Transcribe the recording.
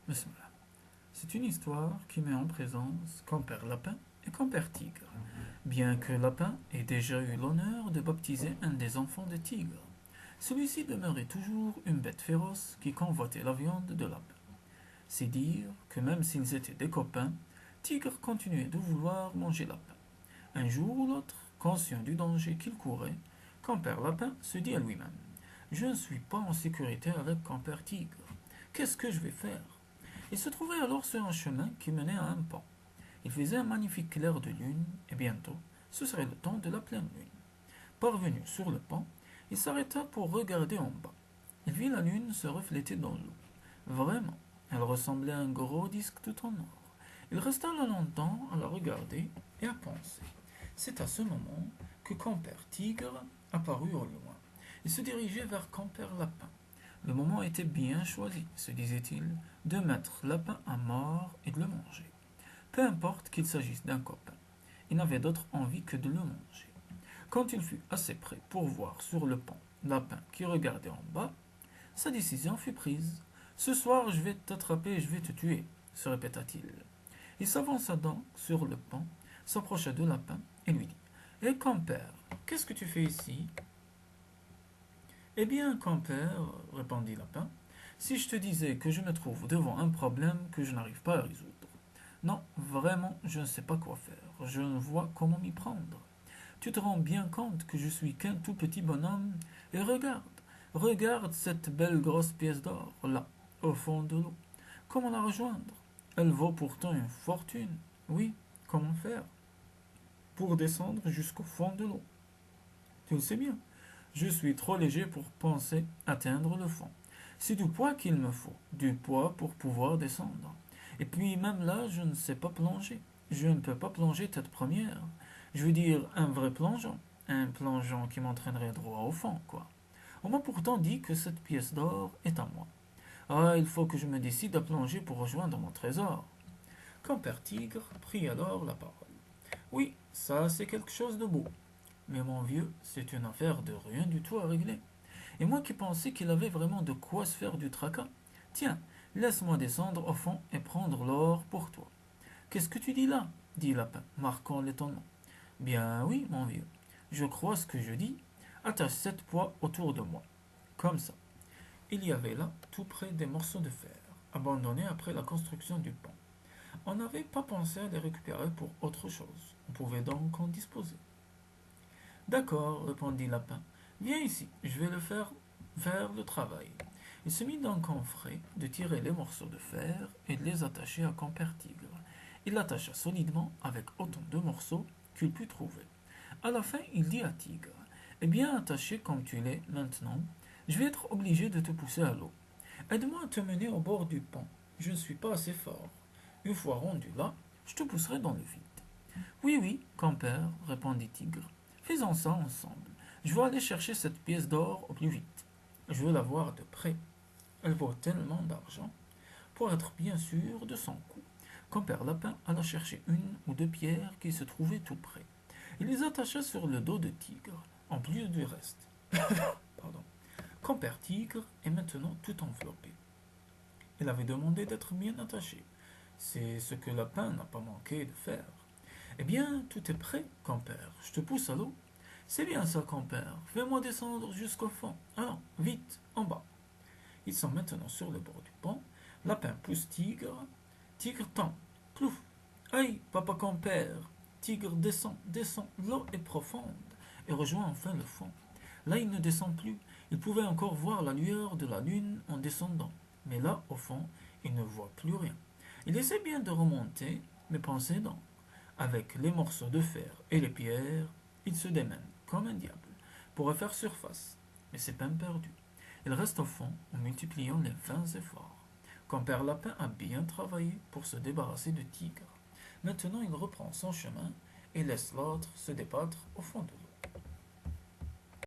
Bismillah. C'est une histoire qui met en présence Compère Lapin et Compère Tigre, bien que Lapin ait déjà eu l'honneur de baptiser un des enfants de Tigre. Celui-ci demeurait toujours une bête féroce qui convoitait la viande de Lapin. C'est dire que même s'ils étaient des copains, Tigre continuait de vouloir manger Lapin. Un jour ou l'autre, conscient du danger qu'il courait, Compère Lapin se dit à lui-même: Je ne suis pas en sécurité avec Compère Tigre. Qu'est-ce que je vais faire? Il se trouvait alors sur un chemin qui menait à un pont. Il faisait un magnifique clair de lune, et bientôt, ce serait le temps de la pleine lune. Parvenu sur le pont, il s'arrêta pour regarder en bas. Il vit la lune se refléter dans l'eau. Vraiment, elle ressemblait à un gros disque tout en or. Il resta là longtemps à la regarder et à penser. C'est à ce moment que Compère Tigre apparut au loin. Il se dirigeait vers Compère Lapin. Le moment était bien choisi, se disait-il, de mettre Lapin à mort et de le manger. Peu importe qu'il s'agisse d'un copain, il n'avait d'autre envie que de le manger. Quand il fut assez près pour voir sur le pont Lapin qui regardait en bas, sa décision fut prise. Ce soir, je vais t'attraper et je vais te tuer, se répéta-t-il. Il s'avança donc sur le pont, s'approcha de Lapin et lui dit: Eh compère, qu'est-ce que tu fais ici? Eh bien, compère, répondit Lapin, si je te disais que je me trouve devant un problème que je n'arrive pas à résoudre. Non, vraiment, je ne sais pas quoi faire. Je ne vois comment m'y prendre. Tu te rends bien compte que je suis qu'un tout petit bonhomme. Et regarde, regarde cette belle grosse pièce d'or, là, au fond de l'eau. Comment la rejoindre? Elle vaut pourtant une fortune. Oui, comment faire pour descendre jusqu'au fond de l'eau? Tu le sais bien, je suis trop léger pour penser atteindre le fond. C'est du poids qu'il me faut, du poids pour pouvoir descendre. Et puis même là, je ne sais pas plonger. Je ne peux pas plonger tête première. Je veux dire un vrai plongeon. Un plongeon qui m'entraînerait droit au fond, quoi. On m'a pourtant dit que cette pièce d'or est à moi. Ah, il faut que je me décide à plonger pour rejoindre mon trésor. Compère Tigre prit alors la parole. Oui, ça c'est quelque chose de beau. Mais mon vieux, c'est une affaire de rien du tout à régler. Et moi qui pensais qu'il avait vraiment de quoi se faire du tracas. Tiens, laisse-moi descendre au fond et prendre l'or pour toi. Qu'est-ce que tu dis là? Dit Lapin, marquant l'étonnement. Bien oui, mon vieux, je crois ce que je dis. Attache cette poids autour de moi. Comme ça. Il y avait là, tout près des morceaux de fer, abandonnés après la construction du pont. On n'avait pas pensé à les récupérer pour autre chose. On pouvait donc en disposer. D'accord, répondit Lapin. Viens ici, je vais le faire le travail. Il se mit donc en frais de tirer les morceaux de fer et de les attacher à Compère Tigre. Il l'attacha solidement avec autant de morceaux qu'il put trouver. À la fin, il dit à Tigre: Eh bien, attaché comme tu l'es maintenant, je vais être obligé de te pousser à l'eau. Aide-moi à te mener au bord du pont. Je ne suis pas assez fort. Une fois rendu là, je te pousserai dans le vide. Oui, oui, compère, répondit Tigre. Faisons ça ensemble. Je veux aller chercher cette pièce d'or au plus vite. Je veux la voir de près. Elle vaut tellement d'argent. Pour être bien sûr de son coup, Compère Lapin alla chercher une ou deux pierres qui se trouvaient tout près. Il les attacha sur le dos de Tigre, en plus du reste. Pardon. Compère Tigre est maintenant tout enveloppé. Il avait demandé d'être bien attaché. C'est ce que Lapin n'a pas manqué de faire. Eh bien, tout est prêt, compère. Je te pousse à l'eau. C'est bien ça, compère. Fais-moi descendre jusqu'au fond. Allons, vite, en bas. Ils sont maintenant sur le bord du pont. Lapin pousse Tigre. Tigre tend. Plouf. Aïe, papa compère. Tigre descend, descend. L'eau est profonde et rejoint enfin le fond. Là, il ne descend plus. Il pouvait encore voir la lueur de la lune en descendant. Mais là, au fond, il ne voit plus rien. Il essaie bien de remonter, mais pensez donc. Avec les morceaux de fer et les pierres, il se démène comme un diable pour refaire surface. Mais c'est peine perdue. Il reste au fond en multipliant les vains efforts. Compère Lapin a bien travaillé pour se débarrasser de Tigre. Maintenant il reprend son chemin et laisse l'autre se débattre au fond de l'eau.